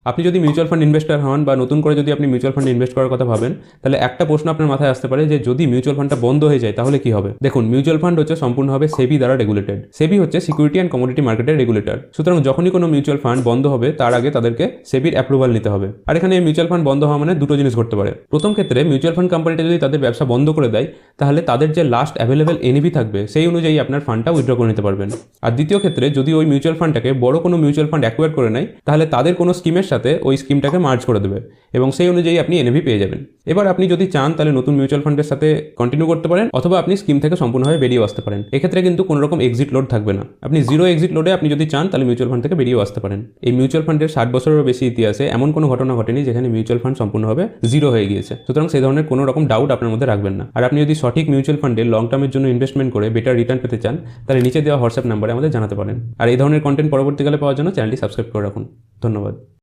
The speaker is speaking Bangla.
আপনি যদি মিউচুয়াল ফান্ড ইনভেস্টর হন বা নতুন করে যদি আপনি মিউচুয়াল ফান্ডে ইনভেস্ট করার কথা ভাবেন, তাহলে একটা প্রশ্ন আপনার মাথায় আসতে পারে যে যদি মিউচুয়াল ফান্ডটা বন্ধ হয়ে যায় তাহলে কি হবে। দেখুন, মিউচুয়াল ফান্ড হচ্ছে সম্পূর্ণভাবে সেবি দ্বারা রেগুলেটেড। সেবি হচ্ছে সিকিউরিটি অ্যান্ড কমোডিটি মার্কেটের রেগুলেটর। সুতরাং যখনই কোনো মিউচুয়াল ফান্ড বন্ধ হবে তার আগে তাদেরকে সেবির অ্যাপ্রুভাল নিতে হবে। আর এখানে মিউচুয়াল ফান্ড বন্ধ হওয়া মানে দুটো জিনিস ঘটতে পারে। প্রথম ক্ষেত্রে মিউচুয়াল ফান্ড কোম্পানিটা যদি তাদের ব্যবসা বন্ধ করে দেয়, তাহলে তাদের যে লাস্ট অ্যাভেলেবেল এনএভি থাকবে সেই অনুযায়ী আপনার ফান্ডটা উইথড্র করে নিতে পারবেন। আর দ্বিতীয় ক্ষেত্রে যদি ওই মিউচুয়াল ফান্ডটাকে বড় কোনো মিউচুয়াল ফান্ড অ্যাকোয়ার করে নেয়, তাহলে তাদের কোনো স্কিমের সাথে ওই স্কিমটাকে মার্জ করে দেবে এবং সেই অনুযায়ী আপনি এনএভি পেয়ে যাবেন। এবার আপনি যদি চান তাহলে নতুন মিউচুয়াল ফান্ডের সাথে কন্টিনিউ করতে পারেন, অথবা আপনি স্কিম থেকে সম্পূর্ণভাবে বেরিয়ে আসতে পারেন। এক্ষেত্রে কিন্তু কোনো রকম এক্সিট লোড থাকবে না। আপনি জিরো এক্সিট লোডে আপনি যদি চান তাহলে মিউচুয়াল ফান্ড থেকে বেরিয়ে আসতে পারেন। এই মিউচুয়াল ফান্ডের 60 বছরেরও বেশি ইতিহাসে এমন কোনো ঘটনা ঘটেনি যেখানে মিউচুয়াল ফান্ড সম্পূর্ণভাবে জিরো হয়ে গিয়েছে। সুতরাং সেই ধরনের কোনো রকম ডাউট আপনার মধ্যে রাখবেন না। আর আপনি যদি সঠিক মিউচুয়াল ফান্ডে লং টার্মের জন্য ইনভেস্টমেন্ট করে বেটার রিটার্ন পেতে চান, তাহলে নিচে দেওয়া হোয়াটসঅ্যাপ নাম্বারে আমাদের জানাতে পারেন। আর এই ধরনের কন্টেন্ট পরবর্তীকালে পাওয়ার জন্য চ্যানেলটি সাবস্ক্রাইব করে রাখুন। ধন্যবাদ।